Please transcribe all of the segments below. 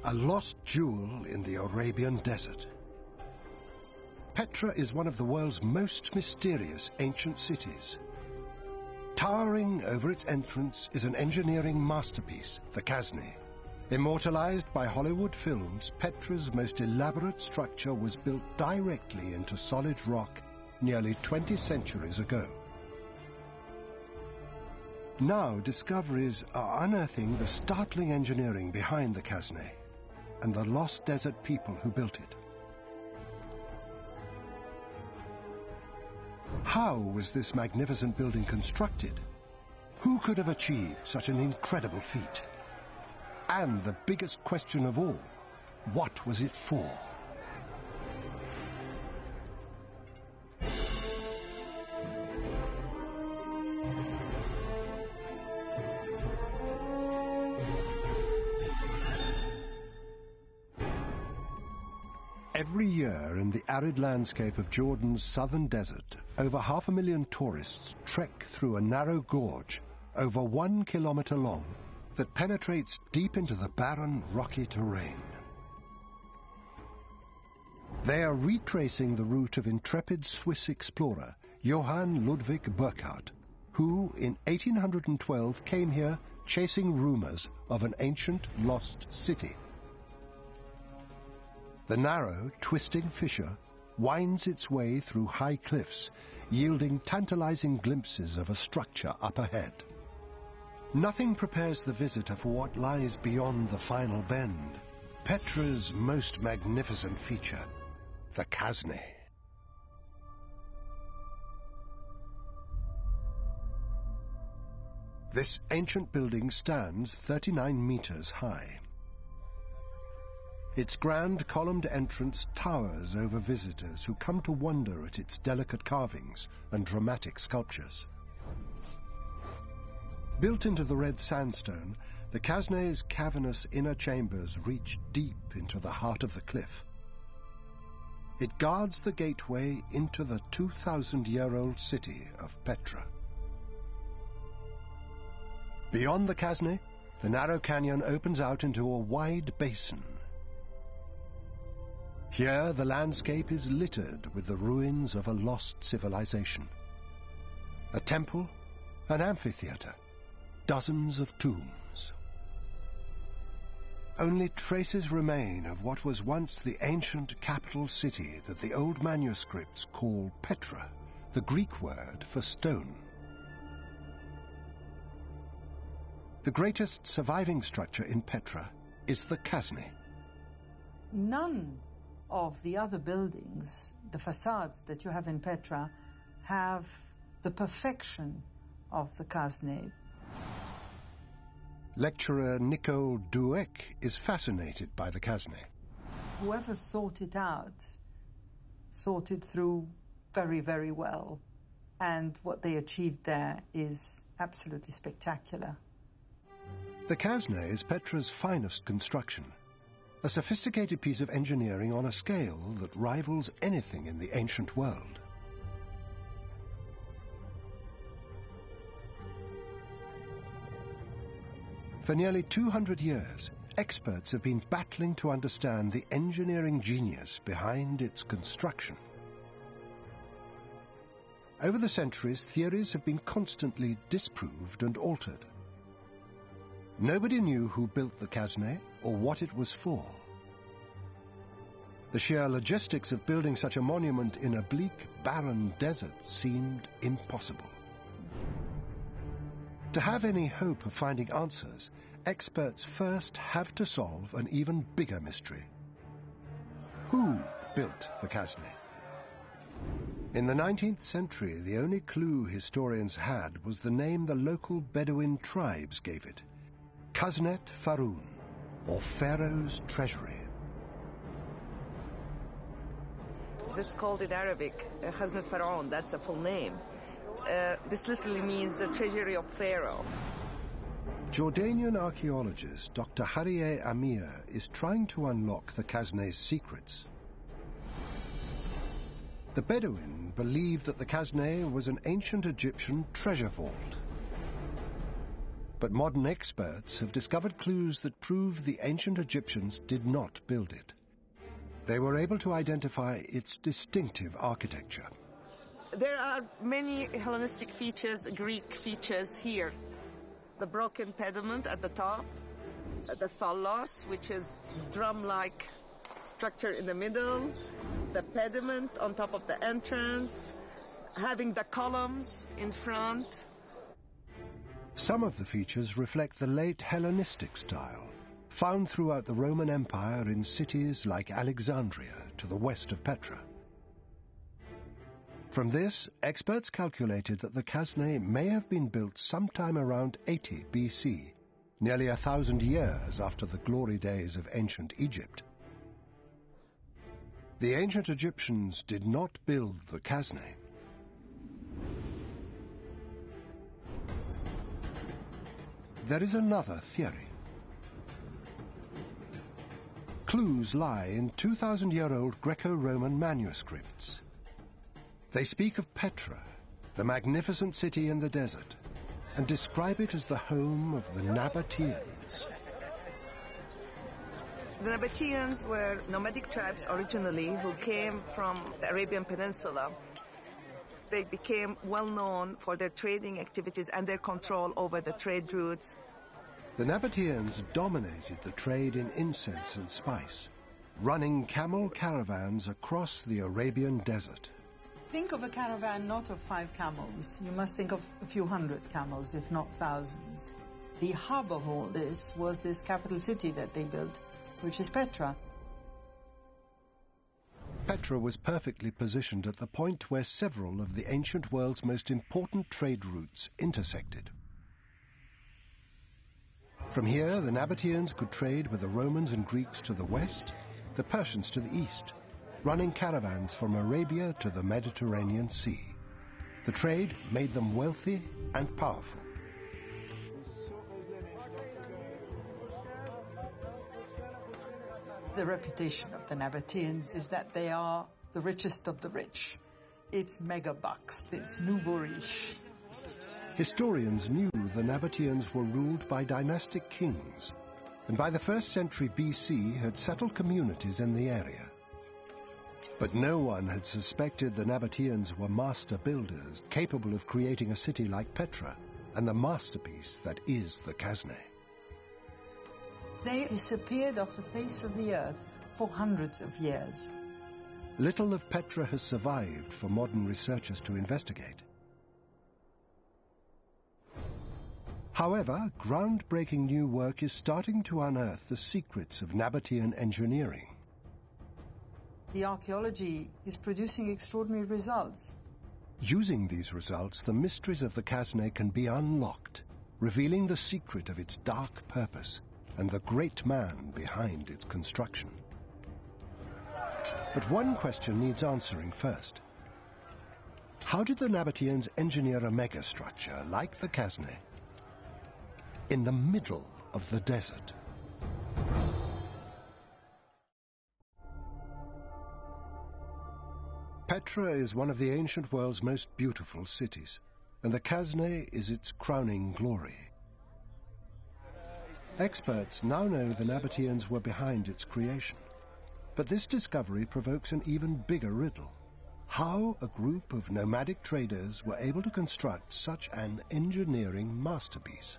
A lost jewel in the Arabian desert. Petra is one of the world's most mysterious ancient cities. Towering over its entrance is an engineering masterpiece, the Kasne. Immortalized by Hollywood films, Petra's most elaborate structure was built directly into solid rock nearly 20 centuries ago. Now discoveries are unearthing the startling engineering behind the Kasne and the lost desert people who built it. How was this magnificent building constructed? Who could have achieved such an incredible feat? And the biggest question of all, what was it for? Every year in the arid landscape of Jordan's southern desert, over 500,000 tourists trek through a narrow gorge over 1 kilometer long that penetrates deep into the barren, rocky terrain. They are retracing the route of intrepid Swiss explorer Johann Ludwig Burckhardt, who in 1812 came here chasing rumors of an ancient lost city. The narrow, twisting fissure winds its way through high cliffs, yielding tantalizing glimpses of a structure up ahead. Nothing prepares the visitor for what lies beyond the final bend, Petra's most magnificent feature, the Kasne. This ancient building stands 39 meters high. Its grand columned entrance towers over visitors who come to wonder at its delicate carvings and dramatic sculptures. Built into the red sandstone, the Kasne's cavernous inner chambers reach deep into the heart of the cliff. It guards the gateway into the 2,000-year-old city of Petra. Beyond the Kasne, the narrow canyon opens out into a wide basin. Here, the landscape is littered with the ruins of a lost civilization. A temple, an amphitheater, dozens of tombs. Only traces remain of what was once the ancient capital city that the old manuscripts call Petra, the Greek word for stone. The greatest surviving structure in Petra is the Kasne. None of the other buildings, the facades that you have in Petra, have the perfection of the Kasne. Lecturer Nicole Dueck is fascinated by the Kasne. Whoever thought it out thought it through very, very well. And what they achieved there is absolutely spectacular. The Kasne is Petra's finest construction, a sophisticated piece of engineering on a scale that rivals anything in the ancient world. For nearly 200 years, experts have been battling to understand the engineering genius behind its construction. Over the centuries, theories have been constantly disproved and altered. Nobody knew who built the Kasne or what it was for. The sheer logistics of building such a monument in a bleak, barren desert seemed impossible. To have any hope of finding answers, experts first have to solve an even bigger mystery. Who built the Kasne? In the 19th century, the only clue historians had was the name the local Bedouin tribes gave it, Khaznet Faroun, or Pharaoh's Treasury. It's called in Arabic, Khaznet Faroun, that's a full name. This literally means the treasury of Pharaoh. Jordanian archaeologist Dr. Harieh Amir is trying to unlock the Kasne's secrets. The Bedouin believed that the Kasne was an ancient Egyptian treasure vault. But modern experts have discovered clues that prove the ancient Egyptians did not build it. They were able to identify its distinctive architecture. There are many Hellenistic features, Greek features here. The broken pediment at the top, the thalos, which is drum-like structure in the middle, the pediment on top of the entrance, having the columns in front. Some of the features reflect the late Hellenistic style, found throughout the Roman Empire in cities like Alexandria to the west of Petra. From this, experts calculated that the Kasne may have been built sometime around 80 BC, nearly 1,000 years after the glory days of ancient Egypt. The ancient Egyptians did not build the Kasne. There is another theory. Clues lie in 2,000-year-old Greco-Roman manuscripts. They speak of Petra, the magnificent city in the desert, and describe it as the home of the Nabateans. The Nabateans were nomadic tribes originally who came from the Arabian Peninsula. They became well known for their trading activities and their control over the trade routes. The Nabateans dominated the trade in incense and spice, running camel caravans across the Arabian desert. Think of a caravan not of 5 camels. You must think of a few hundred camels, if not thousands. The hub of all this was this capital city that they built, which is Petra. Petra was perfectly positioned at the point where several of the ancient world's most important trade routes intersected. From here, the Nabateans could trade with the Romans and Greeks to the west, the Persians to the east, running caravans from Arabia to the Mediterranean Sea. The trade made them wealthy and powerful. The reputation of the Nabateans is that they are the richest of the rich. It's megabucks, it's nouveau riche. Historians knew the Nabateans were ruled by dynastic kings, and by the 1st century BC had settled communities in the area. But no one had suspected the Nabateans were master builders, capable of creating a city like Petra, and the masterpiece that is the Kasne. They disappeared off the face of the earth for hundreds of years. Little of Petra has survived for modern researchers to investigate. However, groundbreaking new work is starting to unearth the secrets of Nabatean engineering. The archaeology is producing extraordinary results. Using these results, the mysteries of the Kasne can be unlocked, revealing the secret of its dark purpose and the great man behind its construction. But one question needs answering first. How did the Nabateans engineer a megastructure like the Kasne in the middle of the desert? Petra is one of the ancient world's most beautiful cities, and the Kasne is its crowning glory. Experts now know the Nabateans were behind its creation, but this discovery provokes an even bigger riddle. How a group of nomadic traders were able to construct such an engineering masterpiece.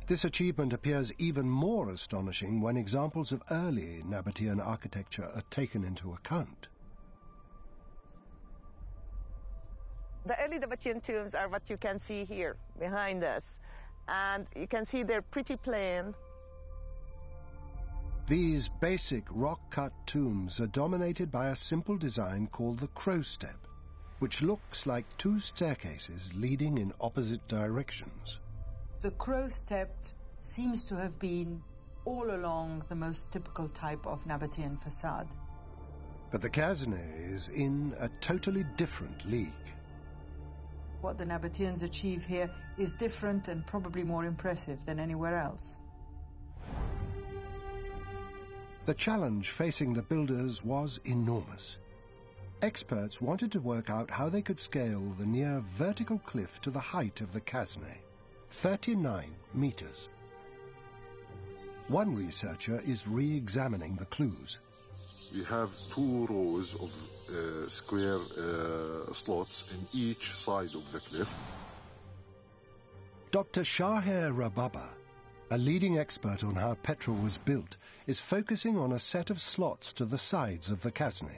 This achievement appears even more astonishing when examples of early Nabatean architecture are taken into account. The early Nabatean tombs are what you can see here behind us. And you can see they're pretty plain. These basic rock-cut tombs are dominated by a simple design called the crow step, which looks like 2 staircases leading in opposite directions. The crow step seems to have been all along the most typical type of Nabatean facade. But the Kasne is in a totally different league. What the Nabateans achieve here is different and probably more impressive than anywhere else. The challenge facing the builders was enormous. experts wanted to work out how they could scale the near vertical cliff to the height of the Casne, 39 meters. One researcher is re-examining the clues. We have 2 rows of square slots in each side of the cliff. Dr. Shaher Rababa, a leading expert on how Petra was built, is focusing on a set of slots to the sides of the Casne.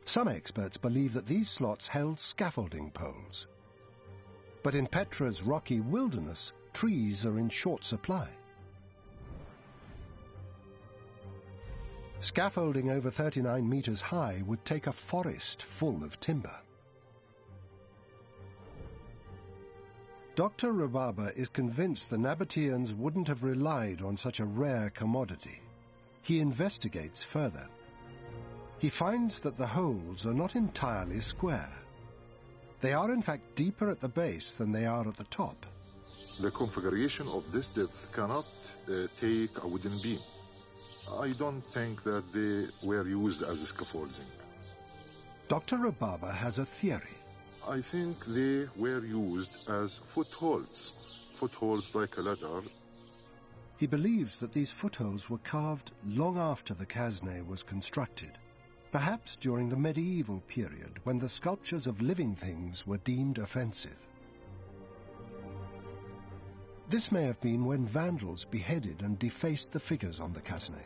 Some experts believe that these slots held scaffolding poles. But in Petra's rocky wilderness, trees are in short supply. Scaffolding over 39 meters high would take a forest full of timber. Dr. Rababa is convinced the Nabateans wouldn't have relied on such a rare commodity. He investigates further. He finds that the holes are not entirely square. They are in fact deeper at the base than they are at the top. The configuration of this depth cannot take a wooden beam. I don't think that they were used as scaffolding. Dr. Rababa has a theory. I think they were used as footholds like a ladder. He believes that these footholds were carved long after the Casne was constructed, perhaps during the medieval period when the sculptures of living things were deemed offensive. This may have been when Vandals beheaded and defaced the figures on the Casne.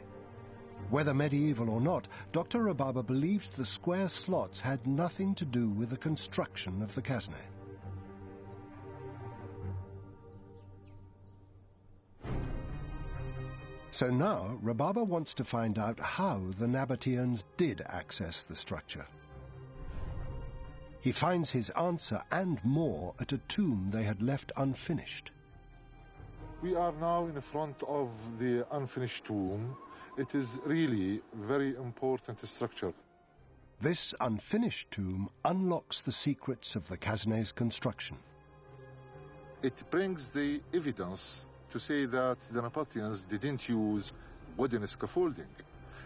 Whether medieval or not, Dr. Rababa believes the square slots had nothing to do with the construction of the Casne. So now, Rababa wants to find out how the Nabateans did access the structure. He finds his answer and more at a tomb they had left unfinished. We are now in front of the unfinished tomb. It is really a very important structure. This unfinished tomb unlocks the secrets of the Casne's construction. It brings the evidence to say that the Nabateans didn't use wooden scaffolding.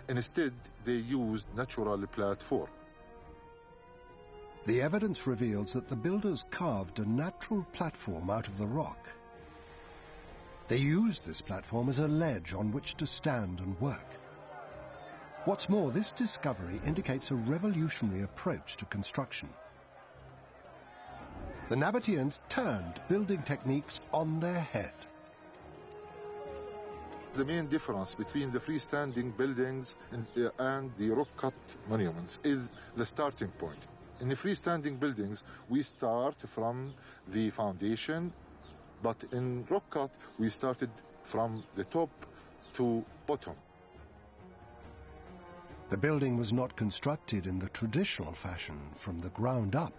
Instead, they used natural platform. The evidence reveals that the builders carved a natural platform out of the rock. They used this platform as a ledge on which to stand and work. What's more, this discovery indicates a revolutionary approach to construction. The Nabateans turned building techniques on their head. The main difference between the freestanding buildings and the rock-cut monuments is the starting point. In the freestanding buildings, we start from the foundation, but in rock-cut, we started from the top to bottom. The building was not constructed in the traditional fashion from the ground up.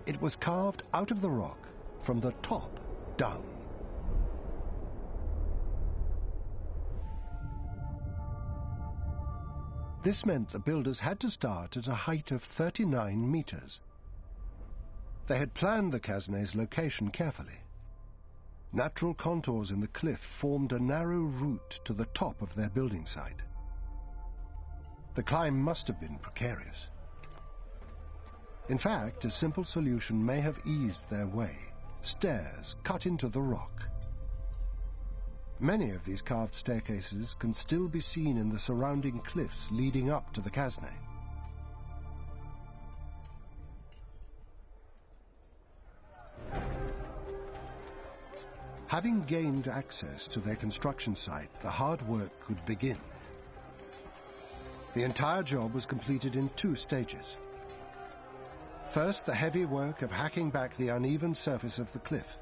It was carved out of the rock from the top down. This meant the builders had to start at a height of 39 meters. They had planned the Casne's location carefully. Natural contours in the cliff formed a narrow route to the top of their building site. The climb must have been precarious. In fact, a simple solution may have eased their way: stairs cut into the rock. Many of these carved staircases can still be seen in the surrounding cliffs leading up to the Casne. Having gained access to their construction site, the hard work could begin. The entire job was completed in 2 stages. First, the heavy work of hacking back the uneven surface of the cliff.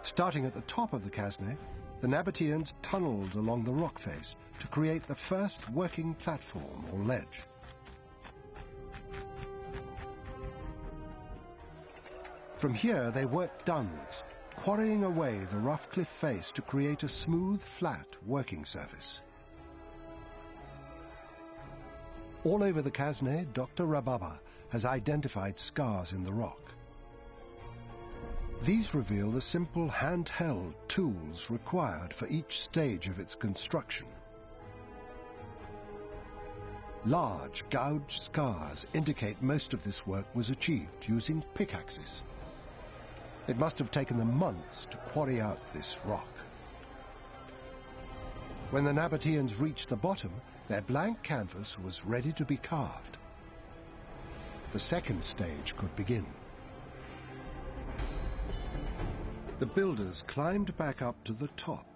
Starting at the top of the Casne, the Nabateans tunneled along the rock face to create the first working platform or ledge. From here, they worked downwards, quarrying away the rough cliff face to create a smooth, flat working surface. All over the Casne, Dr. Rababa has identified scars in the rock. These reveal the simple handheld tools required for each stage of its construction. Large gouged scars indicate most of this work was achieved using pickaxes. It must have taken them months to quarry out this rock. When the Nabateans reached the bottom, their blank canvas was ready to be carved. The second stage could begin. The builders climbed back up to the top,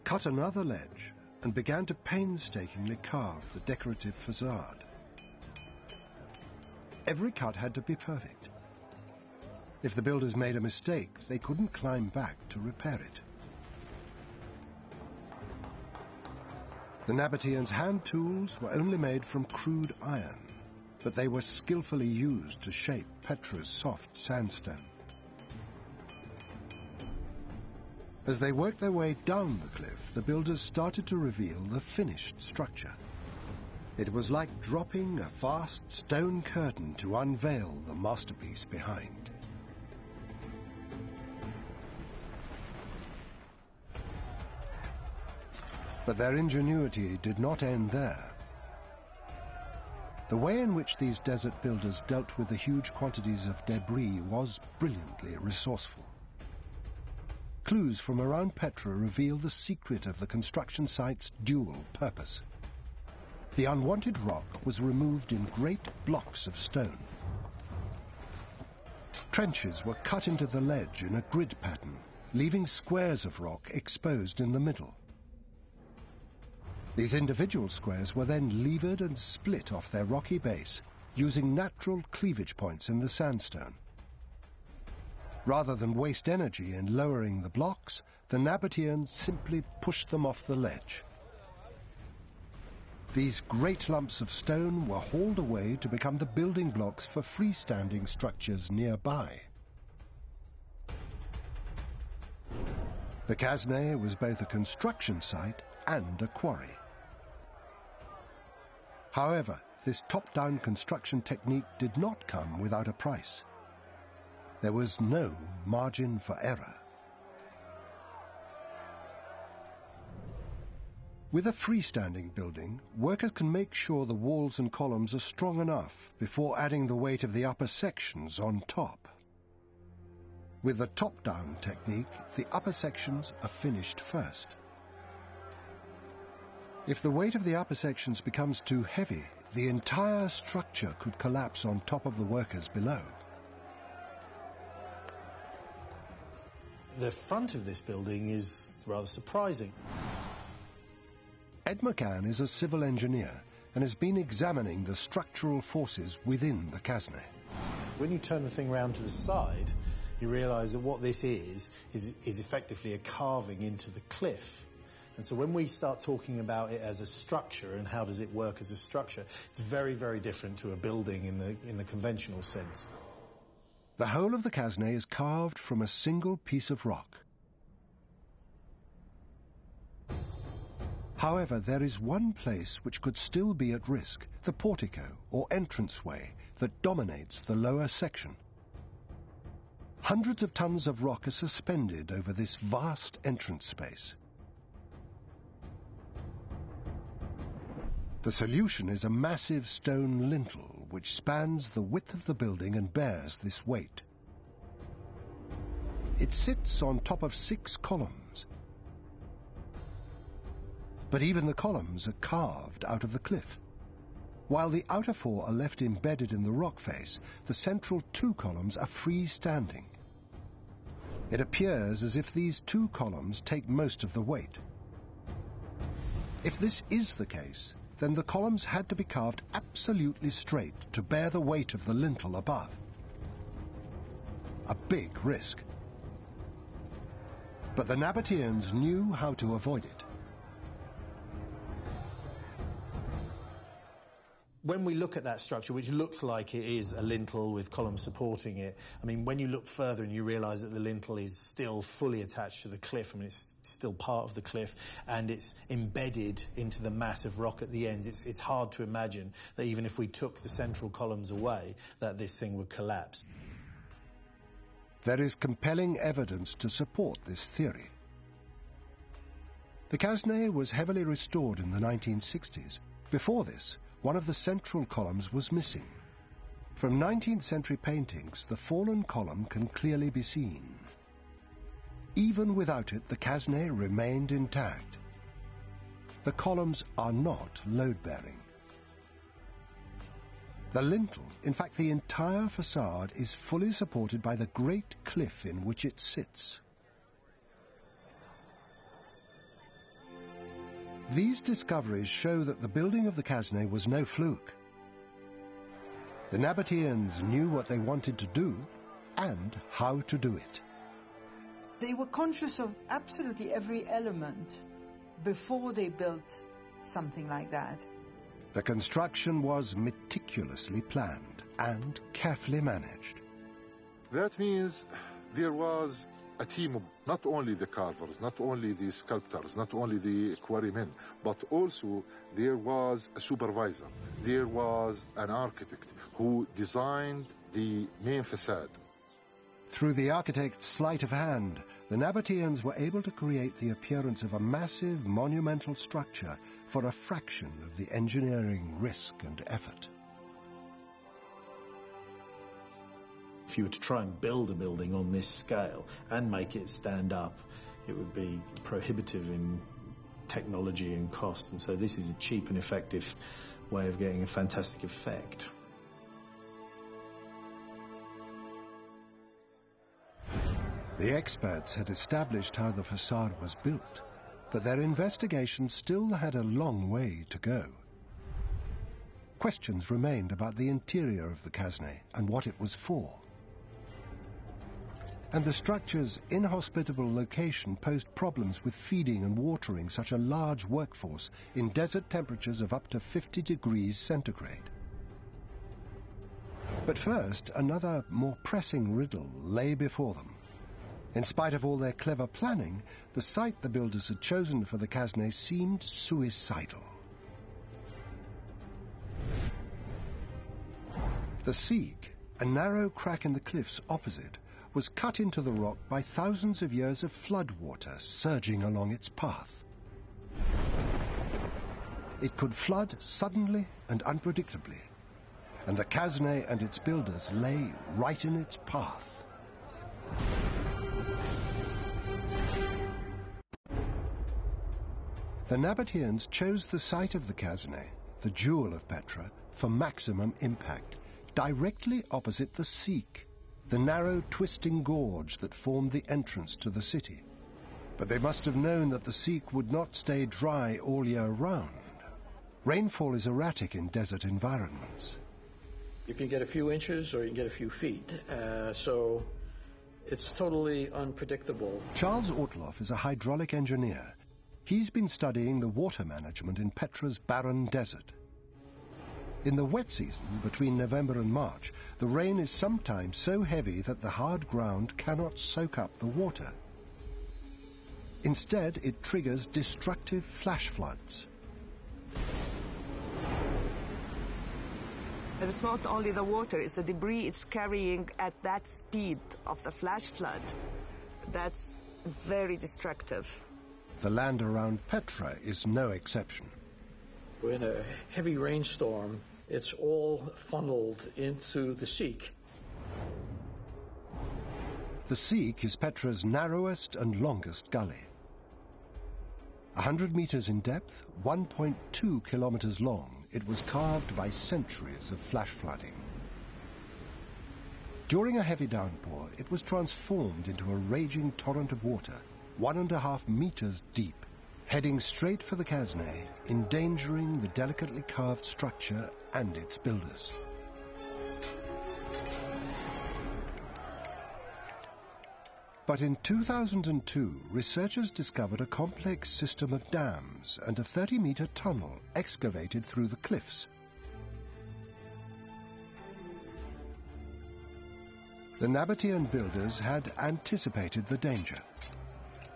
cut another ledge, and began to painstakingly carve the decorative facade. Every cut had to be perfect. If the builders made a mistake, they couldn't climb back to repair it. The Nabateans' hand tools were only made from crude iron, but they were skillfully used to shape Petra's soft sandstone. As they worked their way down the cliff, the builders started to reveal the finished structure. It was like dropping a vast stone curtain to unveil the masterpiece behind. But their ingenuity did not end there. The way in which these desert builders dealt with the huge quantities of debris was brilliantly resourceful. Clues from around Petra reveal the secret of the construction site's dual purpose. The unwanted rock was removed in great blocks of stone. Trenches were cut into the ledge in a grid pattern, leaving squares of rock exposed in the middle. These individual squares were then levered and split off their rocky base using natural cleavage points in the sandstone. Rather than waste energy in lowering the blocks, the Nabateans simply pushed them off the ledge. These great lumps of stone were hauled away to become the building blocks for freestanding structures nearby. The Kasne was both a construction site and a quarry. However, this top-down construction technique did not come without a price. There was no margin for error. With a freestanding building, workers can make sure the walls and columns are strong enough before adding the weight of the upper sections on top. With the top-down technique, the upper sections are finished first. If the weight of the upper sections becomes too heavy, the entire structure could collapse on top of the workers below. The front of this building is rather surprising. Ed McCann is a civil engineer and has been examining the structural forces within the Kasne. When you turn the thing round to the side, you realise that what this is effectively a carving into the cliff. And so when we start talking about it as a structure and how does it work as a structure, it's very, very different to a building in the conventional sense. The whole of the Kasne is carved from a single piece of rock. However, there is one place which could still be at risk, the portico or entranceway that dominates the lower section. Hundreds of tons of rock are suspended over this vast entrance space. The solution is a massive stone lintel which spans the width of the building and bears this weight. It sits on top of 6 columns. But even the columns are carved out of the cliff. While the outer 4 are left embedded in the rock face, the central 2 columns are freestanding. It appears as if these 2 columns take most of the weight. If this is the case, then the columns had to be carved absolutely straight to bear the weight of the lintel above. A big risk. But the Nabateans knew how to avoid it. When we look at that structure, which looks like it is a lintel with columns supporting it, I mean, when you look further and you realise that the lintel is still fully attached to the cliff, I mean, it's still part of the cliff, and it's embedded into the mass of rock at the ends, it's hard to imagine that even if we took the central columns away, that this thing would collapse. There is compelling evidence to support this theory. The Kasne was heavily restored in the 1960s. Before this, one of the central columns was missing. From 19th century paintings, the fallen column can clearly be seen. Even without it, the Casne remained intact. The columns are not load-bearing. The lintel, in fact the entire facade, is fully supported by the great cliff in which it sits. These discoveries show that the building of the Casne was no fluke. The Nabateans knew what they wanted to do and how to do it. They were conscious of absolutely every element before they built something like that. The construction was meticulously planned and carefully managed. That means there was a team of not only the carvers, not only the sculptors, not only the quarrymen, but also there was a supervisor. There was an architect who designed the main facade. Through the architect's sleight of hand, the Nabateans were able to create the appearance of a massive monumental structure for a fraction of the engineering risk and effort. If you were to try and build a building on this scale and make it stand up, it would be prohibitive in technology and cost. And so this is a cheap and effective way of getting a fantastic effect. The experts had established how the facade was built, but their investigation still had a long way to go. Questions remained about the interior of the Casne and what it was for. And the structure's inhospitable location posed problems with feeding and watering such a large workforce in desert temperatures of up to 50 degrees centigrade. But first, another more pressing riddle lay before them. In spite of all their clever planning, the site the builders had chosen for the Casne seemed suicidal. The Siq, a narrow crack in the cliffs opposite, was cut into the rock by thousands of years of flood water surging along its path. It could flood suddenly and unpredictably, and the Casne and its builders lay right in its path. The Nabateans chose the site of the Casne, the jewel of Petra, for maximum impact, directly opposite the Siq, the narrow twisting gorge that formed the entrance to the city. But they must have known that the Siq would not stay dry all year round. Rainfall is erratic in desert environments. You can get a few inches or you can get a few feet, so it's totally unpredictable. Charles Ortloff is a hydraulic engineer. He's been studying the water management in Petra's barren desert. In the wet season, between November and March, the rain is sometimes so heavy that the hard ground cannot soak up the water. Instead, it triggers destructive flash floods. It's not only the water, it's the debris it's carrying at that speed of the flash flood. That's very destructive. The land around Petra is no exception. In a heavy rainstorm, it's all funneled into the Siq. The Siq is Petra's narrowest and longest gully. 100 meters in depth, 1.2 kilometers long, it was carved by centuries of flash flooding. During a heavy downpour, it was transformed into a raging torrent of water, 1.5 meters deep, heading straight for the Casne, endangering the delicately carved structure and its builders. But in 2002, researchers discovered a complex system of dams and a 30-meter tunnel excavated through the cliffs. The Nabatean builders had anticipated the danger.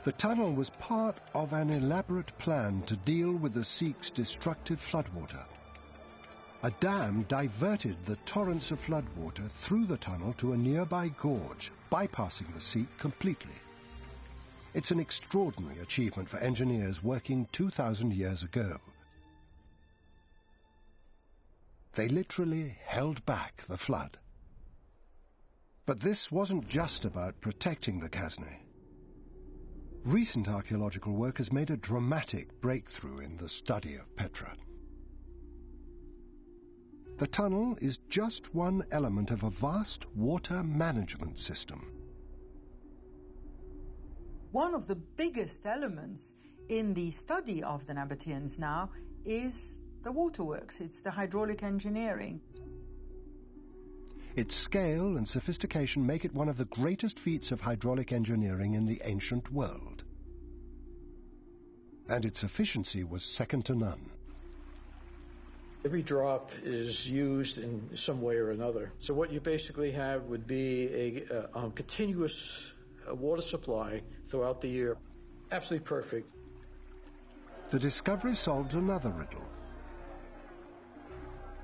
The tunnel was part of an elaborate plan to deal with the Siq's destructive floodwater. A dam diverted the torrents of floodwater through the tunnel to a nearby gorge, bypassing the Siq completely. It's an extraordinary achievement for engineers working 2,000 years ago. They literally held back the flood. But this wasn't just about protecting the Kasne. Recent archaeological work has made a dramatic breakthrough in the study of Petra. The tunnel is just one element of a vast water management system. One of the biggest elements in the study of the Nabateans now is the waterworks. It's the hydraulic engineering. Its scale and sophistication make it one of the greatest feats of hydraulic engineering in the ancient world. And its efficiency was second to none. Every drop is used in some way or another. So what you basically have would be a continuous water supply throughout the year. Absolutely perfect. The discovery solved another riddle.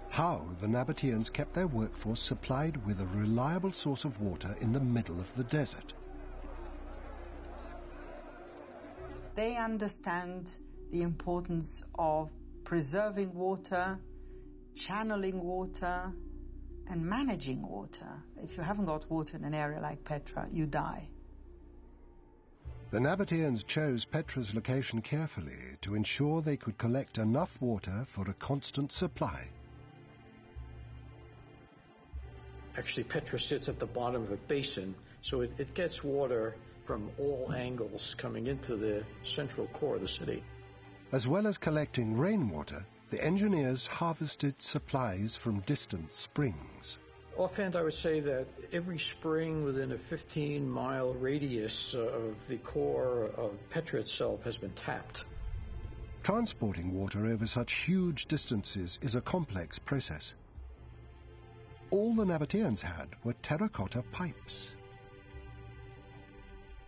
How the Nabateans kept their workforce supplied with a reliable source of water in the middle of the desert. They understand the importance of preserving water, channeling water, and managing water. If you haven't got water in an area like Petra, you die. The Nabateans chose Petra's location carefully to ensure they could collect enough water for a constant supply. Actually, Petra sits at the bottom of a basin, so it gets water from all angles coming into the central core of the city. As well as collecting rainwater, the engineers harvested supplies from distant springs. Offhand, I would say that every spring within a 15-mile radius of the core of Petra itself has been tapped. Transporting water over such huge distances is a complex process. All the Nabateans had were terracotta pipes.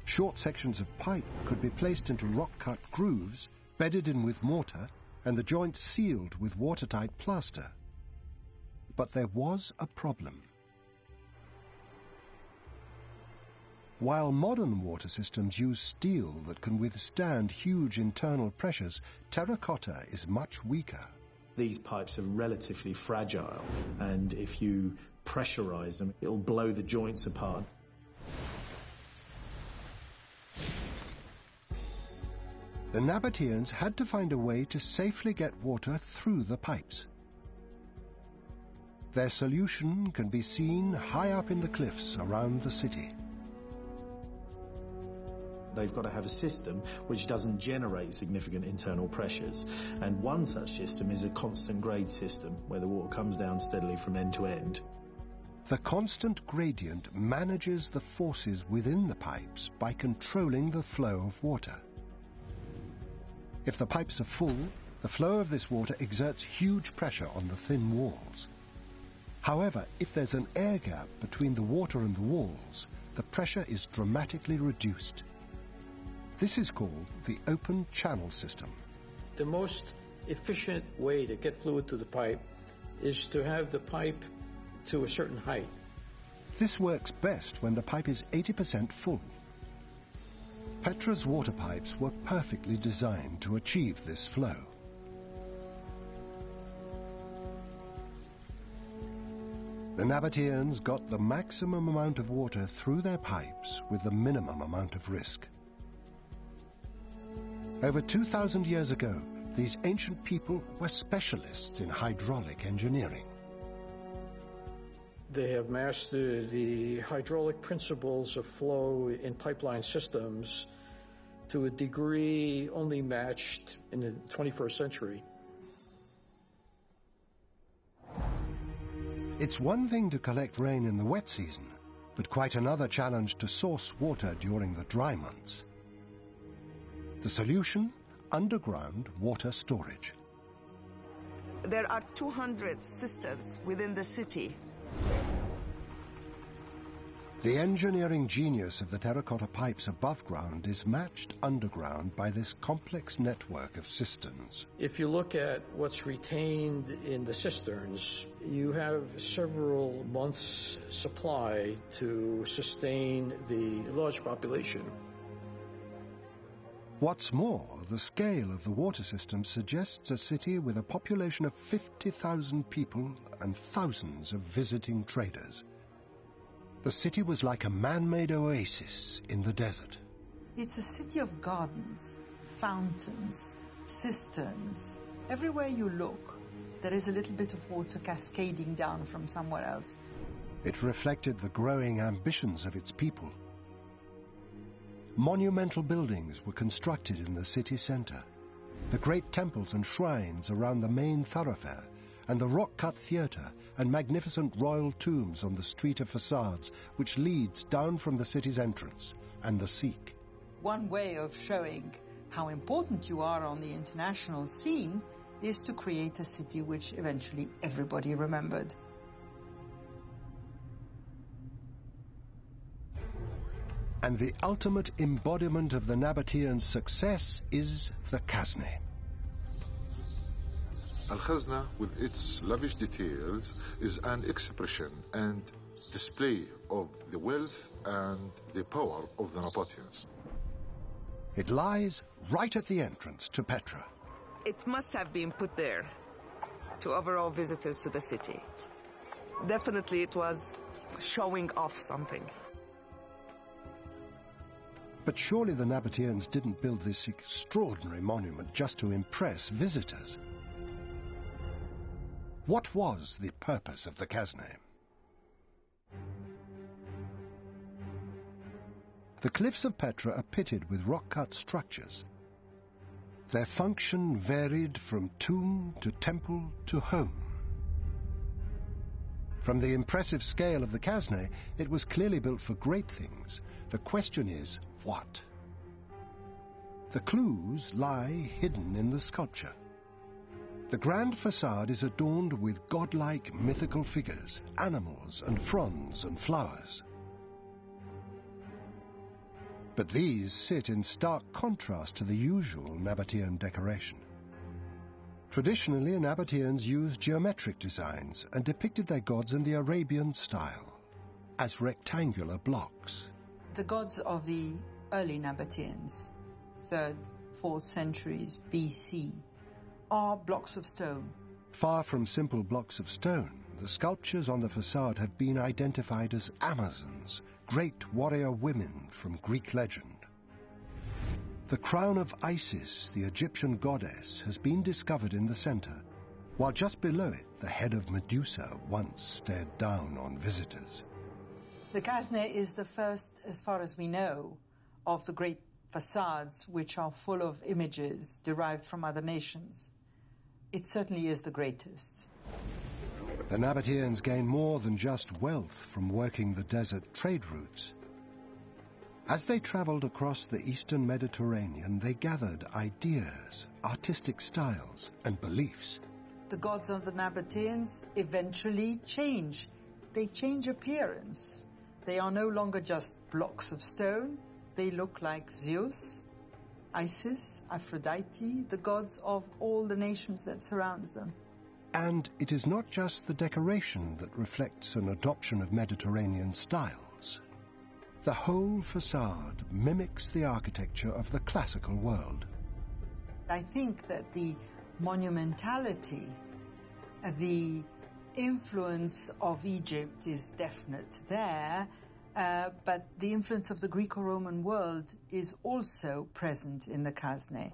Short sections of pipe could be placed into rock-cut grooves, bedded in with mortar, and the joints sealed with watertight plaster. But there was a problem. While modern water systems use steel that can withstand huge internal pressures, terracotta is much weaker. These pipes are relatively fragile, and if you pressurize them, it'll blow the joints apart. The Nabateans had to find a way to safely get water through the pipes. Their solution can be seen high up in the cliffs around the city. They've got to have a system which doesn't generate significant internal pressures. And one such system is a constant grade system, where the water comes down steadily from end to end. The constant gradient manages the forces within the pipes by controlling the flow of water. If the pipes are full, the flow of this water exerts huge pressure on the thin walls. However, if there's an air gap between the water and the walls, the pressure is dramatically reduced. This is called the open channel system. The most efficient way to get fluid to the pipe is to have the pipe to a certain height. This works best when the pipe is 80% full. Petra's water pipes were perfectly designed to achieve this flow. The Nabateans got the maximum amount of water through their pipes with the minimum amount of risk. Over 2,000 years ago, these ancient people were specialists in hydraulic engineering. They have mastered the hydraulic principles of flow in pipeline systems to a degree only matched in the 21st century. It's one thing to collect rain in the wet season, but quite another challenge to source water during the dry months. The solution? Underground water storage. There are 200 cisterns within the city. The engineering genius of the terracotta pipes above ground is matched underground by this complex network of cisterns. If you look at what's retained in the cisterns, you have several months' supply to sustain the large population. What's more, the scale of the water system suggests a city with a population of 50,000 people and thousands of visiting traders. The city was like a man-made oasis in the desert. It's a city of gardens, fountains, cisterns. Everywhere you look, there is a little bit of water cascading down from somewhere else. It reflected the growing ambitions of its people. Monumental buildings were constructed in the city center. The great temples and shrines around the main thoroughfare, and the rock-cut theater and magnificent royal tombs on the street of facades which leads down from the city's entrance and the Sikh. One way of showing how important you are on the international scene is to create a city which eventually everybody remembered. And the ultimate embodiment of the Nabateans' success is the Kasne. Al-Khazna, with its lavish details, is an expression and display of the wealth and the power of the Nabateans. It lies right at the entrance to Petra. It must have been put there to overall visitors to the city. Definitely it was showing off something. But surely the Nabateans didn't build this extraordinary monument just to impress visitors. What was the purpose of the Kasne? The cliffs of Petra are pitted with rock-cut structures. Their function varied from tomb to temple to home. From the impressive scale of the Kasne, it was clearly built for great things. The question is, what? The clues lie hidden in the sculpture. The grand facade is adorned with godlike mythical figures, animals and fronds and flowers. But these sit in stark contrast to the usual Nabatean decoration. Traditionally, Nabateans used geometric designs and depicted their gods in the Arabian style, as rectangular blocks. The gods of the early Nabateans, 3rd, 4th centuries BC, are blocks of stone. Far from simple blocks of stone, the sculptures on the facade have been identified as Amazons, great warrior women from Greek legend. The crown of Isis, the Egyptian goddess, has been discovered in the center, while just below it, the head of Medusa once stared down on visitors. The Kasne is the first, as far as we know, of the great facades which are full of images derived from other nations. It certainly is the greatest. The Nabateans gained more than just wealth from working the desert trade routes. As they traveled across the eastern Mediterranean, they gathered ideas, artistic styles, and beliefs. The gods of the Nabateans eventually change. They change appearance. They are no longer just blocks of stone. They look like Zeus, Isis, Aphrodite, the gods of all the nations that surrounds them. And it is not just the decoration that reflects an adoption of Mediterranean styles. The whole facade mimics the architecture of the classical world. I think that the monumentality, the influence of Egypt is definite there, but the influence of the Greco-Roman world is also present in the Kasne.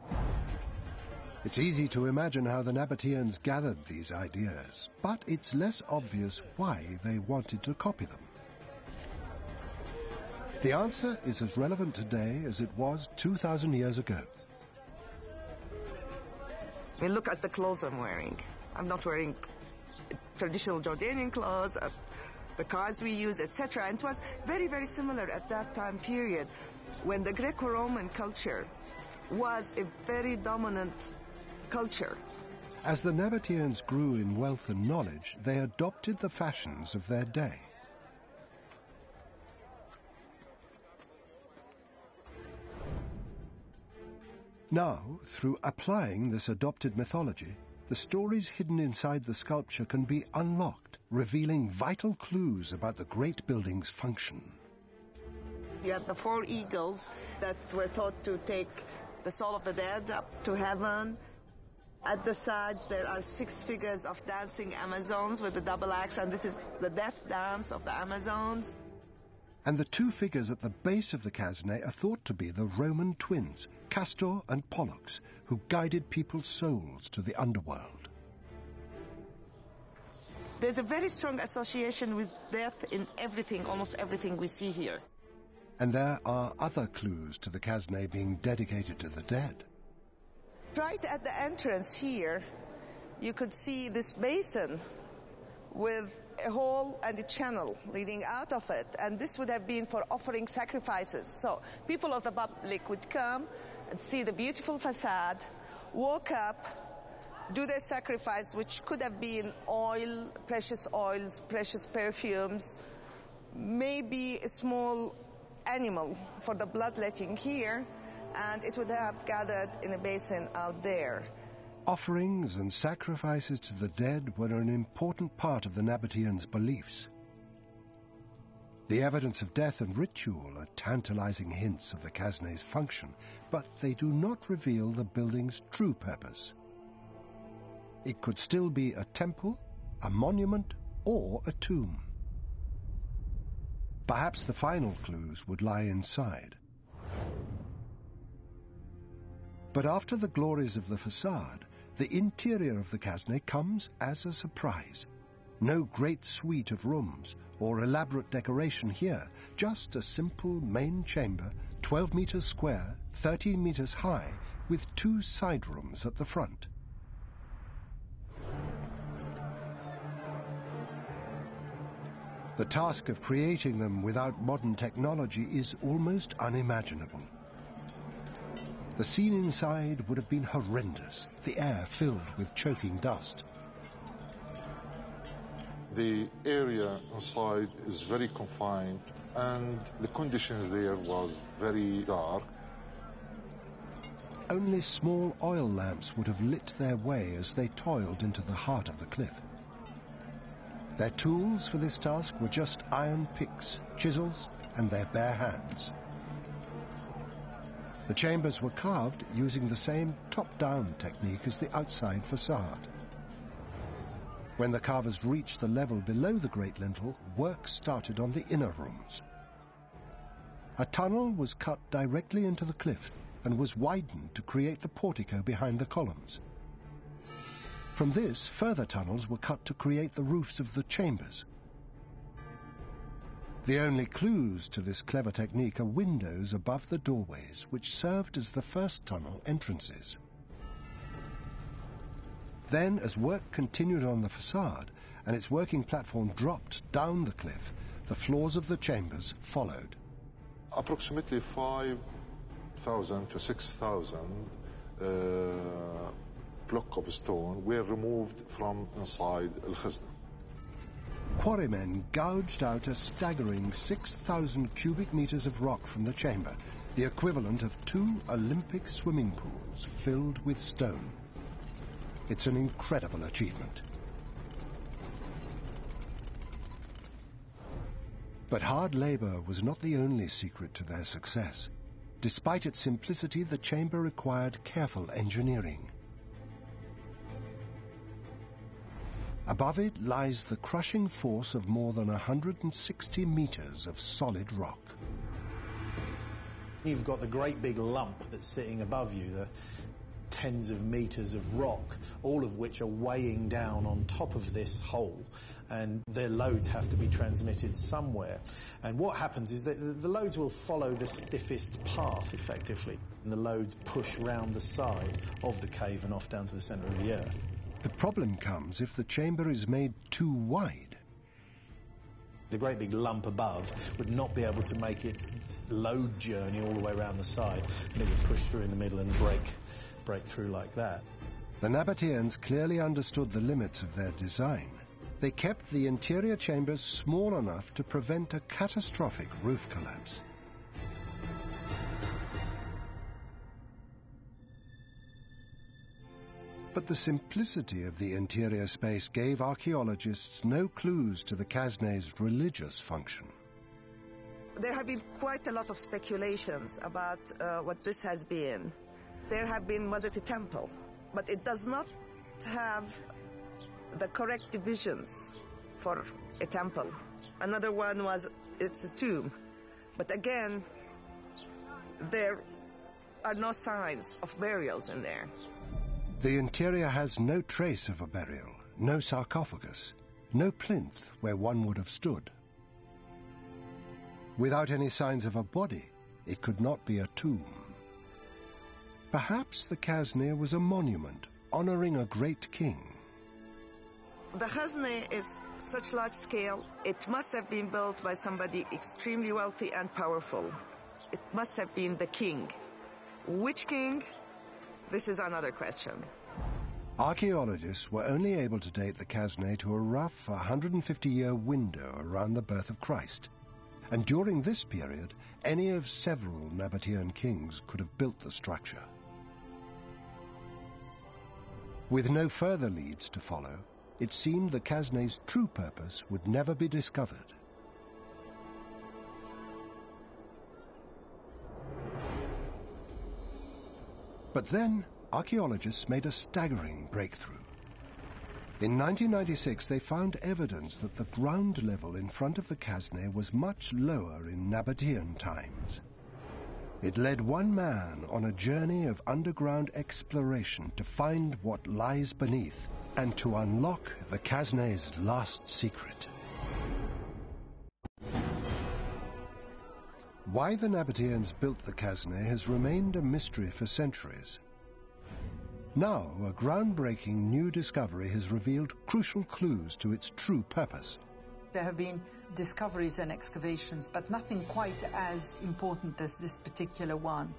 It's easy to imagine how the Nabateans gathered these ideas, but it's less obvious why they wanted to copy them. The answer is as relevant today as it was 2,000 years ago. I mean, look at the clothes I'm wearing. I'm not wearing traditional Jordanian clothes, the cars we use, etc. And it was very, very similar at that time period when the Greco-Roman culture was a very dominant culture. As the Nabateans grew in wealth and knowledge, they adopted the fashions of their day. Now, through applying this adopted mythology, the stories hidden inside the sculpture can be unlocked, revealing vital clues about the great building's function. You have the 4 eagles that were thought to take the soul of the dead up to heaven. At the sides, there are 6 figures of dancing Amazons with the double axe, and this is the death dance of the Amazons. And the 2 figures at the base of the Casne are thought to be the Roman twins, Castor and Pollux, who guided people's souls to the underworld. There's a very strong association with death in everything, almost everything we see here. And there are other clues to the Casne being dedicated to the dead. Right at the entrance here, you could see this basin with a hole and a channel leading out of it, and this would have been for offering sacrifices. So people of the public would come and see the beautiful facade, walk up, do their sacrifice, which could have been oil, precious oils, precious perfumes, maybe a small animal for the bloodletting here, and it would have gathered in a basin out there. Offerings and sacrifices to the dead were an important part of the Nabateans' beliefs. The evidence of death and ritual are tantalizing hints of the Casne's function, but they do not reveal the building's true purpose. It could still be a temple, a monument, or a tomb. Perhaps the final clues would lie inside. But after the glories of the facade, the interior of the Casne comes as a surprise. No great suite of rooms or elaborate decoration here, just a simple main chamber, 12 meters square, 13 meters high, with 2 side rooms at the front. The task of creating them without modern technology is almost unimaginable. The scene inside would have been horrendous, the air filled with choking dust. The area inside is very confined, and the conditions there was very dark. Only small oil lamps would have lit their way as they toiled into the heart of the cliff. Their tools for this task were just iron picks, chisels, and their bare hands. The chambers were carved using the same top-down technique as the outside facade. When the carvers reached the level below the great lintel, work started on the inner rooms. A tunnel was cut directly into the cliff and was widened to create the portico behind the columns. From this, further tunnels were cut to create the roofs of the chambers. The only clues to this clever technique are windows above the doorways, which served as the first tunnel entrances. Then, as work continued on the facade and its working platform dropped down the cliff, the floors of the chambers followed. Approximately 5,000 to 6,000 blocks of stone were removed from inside Al-Khazna. Quarrymen gouged out a staggering 6,000 cubic meters of rock from the chamber, the equivalent of 2 Olympic swimming pools filled with stone. It's an incredible achievement. But hard labor was not the only secret to their success. Despite its simplicity, the chamber required careful engineering. Above it lies the crushing force of more than 160 meters of solid rock. You've got the great big lump that's sitting above you, the tens of meters of rock, all of which are weighing down on top of this hole, and their loads have to be transmitted somewhere. And what happens is that the loads will follow the stiffest path, effectively, and the loads push round the side of the cave and off down to the centre of the earth. The problem comes if the chamber is made too wide. The great big lump above would not be able to make its load journey all the way around the side, and it would push through in the middle and break through like that. The Nabateans clearly understood the limits of their design. They kept the interior chambers small enough to prevent a catastrophic roof collapse. But the simplicity of the interior space gave archaeologists no clues to the Casne's religious function. There have been quite a lot of speculations about what this has been. was it a temple? But it does not have the correct divisions for a temple. Another one it's a tomb. But again, there are no signs of burials in there. The interior has no trace of a burial, no sarcophagus, no plinth where one would have stood. Without any signs of a body, it could not be a tomb. Perhaps the Khazne was a monument honoring a great king. The Khazne is such large scale, it must have been built by somebody extremely wealthy and powerful. It must have been the king. Which king? This is another question. Archaeologists were only able to date the Khazne to a rough 150-year window around the birth of Christ. And during this period, any of several Nabatean kings could have built the structure. With no further leads to follow, it seemed the Khazne's true purpose would never be discovered. But then, archaeologists made a staggering breakthrough. In 1996, they found evidence that the ground level in front of the Khazne was much lower in Nabatean times. It led one man on a journey of underground exploration to find what lies beneath and to unlock the Khazne's last secret. Why the Nabateans built the Khazne has remained a mystery for centuries. Now, a groundbreaking new discovery has revealed crucial clues to its true purpose. There have been discoveries and excavations, but nothing quite as important as this particular one.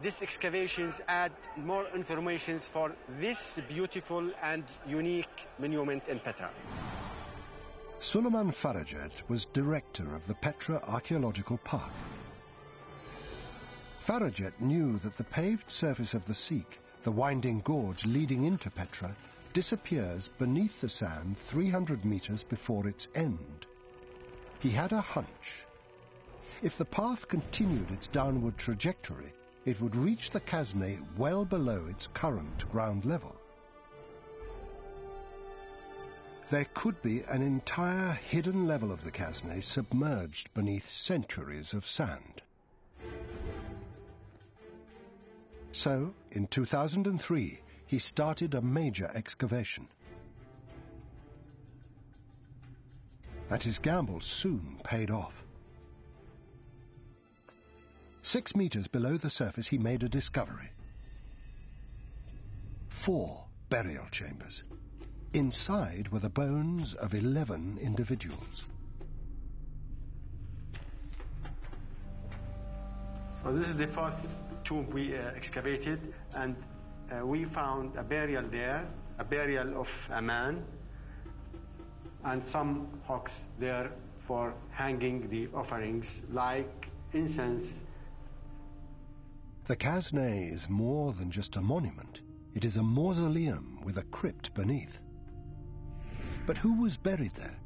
These excavations add more information for this beautiful and unique monument in Petra. Suleiman Farajat was director of the Petra Archaeological Park. Farajat knew that the paved surface of the Sikh, the winding gorge leading into Petra, disappears beneath the sand 300 meters before its end. He had a hunch. If the path continued its downward trajectory, it would reach the Khazne well below its current ground level. There could be an entire hidden level of the Khazne submerged beneath centuries of sand. So, in 2003, he started a major excavation. And his gamble soon paid off. 6 meters below the surface, he made a discovery. 4 burial chambers. Inside were the bones of 11 individuals. So this is the fourth tomb we excavated, and we found a burial there, a burial of a man, and some hooks there for hanging the offerings like incense. The Khazne is more than just a monument. It is a mausoleum with a crypt beneath. But who was buried there?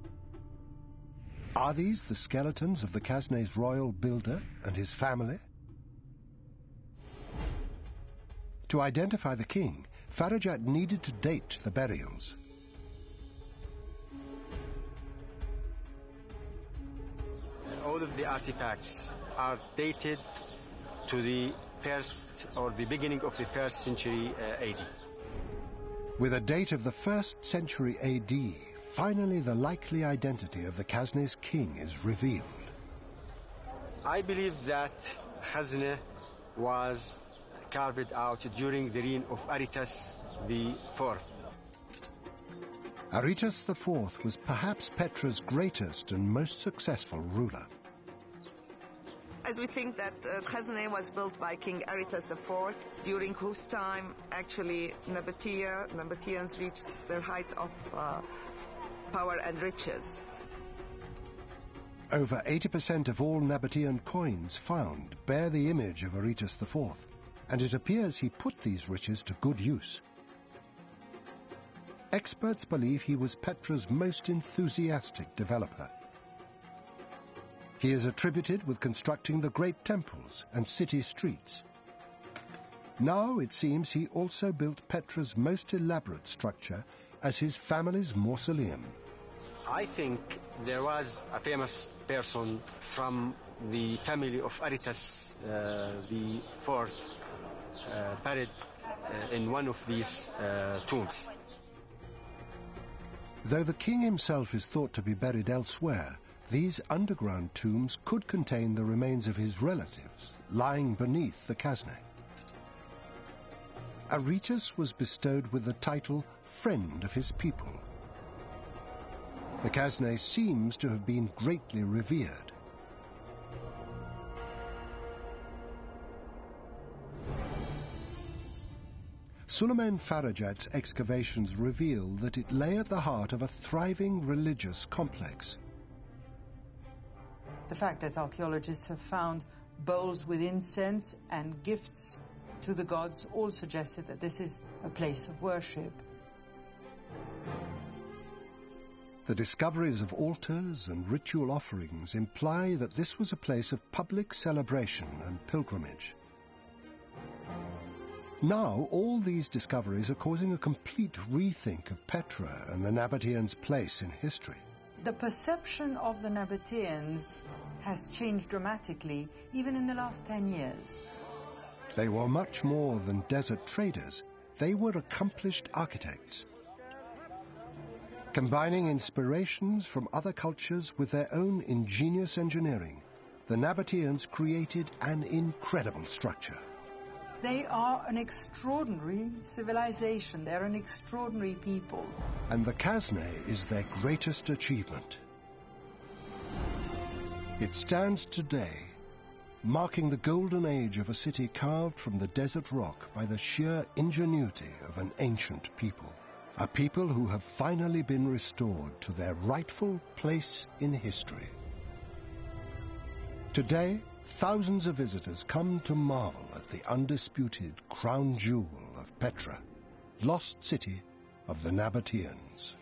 Are these the skeletons of the Khazne's royal builder and his family? To identify the king, Farajat needed to date the burials. All of the artifacts are dated to the first or the beginning of the 1st century AD. With a date of the 1st century AD, finally the likely identity of the Khazne's king is revealed. I believe that Khazne was carved out during the reign of Aretas IV. Aretas IV was perhaps Petra's greatest and most successful ruler. As we think that Khazne was built by King Aretas IV, during whose time actually Nabateans reached their height of power and riches. Over 80% of all Nabatean coins found bear the image of Aretas IV, and it appears he put these riches to good use. Experts believe he was Petra's most enthusiastic developer. He is attributed with constructing the great temples and city streets. Now it seems he also built Petra's most elaborate structure as his family's mausoleum. I think there was a famous person from the family of Aretas the fourth buried in one of these tombs. Though the king himself is thought to be buried elsewhere, these underground tombs could contain the remains of his relatives, lying beneath the Kasne. Aretas was bestowed with the title Friend of his People. The Kasne seems to have been greatly revered. Suleiman Farajat's excavations reveal that it lay at the heart of a thriving religious complex. The fact that archaeologists have found bowls with incense and gifts to the gods all suggested that this is a place of worship. The discoveries of altars and ritual offerings imply that this was a place of public celebration and pilgrimage. Now, all these discoveries are causing a complete rethink of Petra and the Nabateans' place in history. The perception of the Nabateans has changed dramatically, even in the last 10 years. They were much more than desert traders. They were accomplished architects, combining inspirations from other cultures with their own ingenious engineering. The Nabateans created an incredible structure. They are an extraordinary civilization. They're an extraordinary people. And the Kasne is their greatest achievement. It stands today, marking the golden age of a city carved from the desert rock by the sheer ingenuity of an ancient people. A people who have finally been restored to their rightful place in history. Today, thousands of visitors come to marvel at the undisputed crown jewel of Petra, lost city of the Nabateans.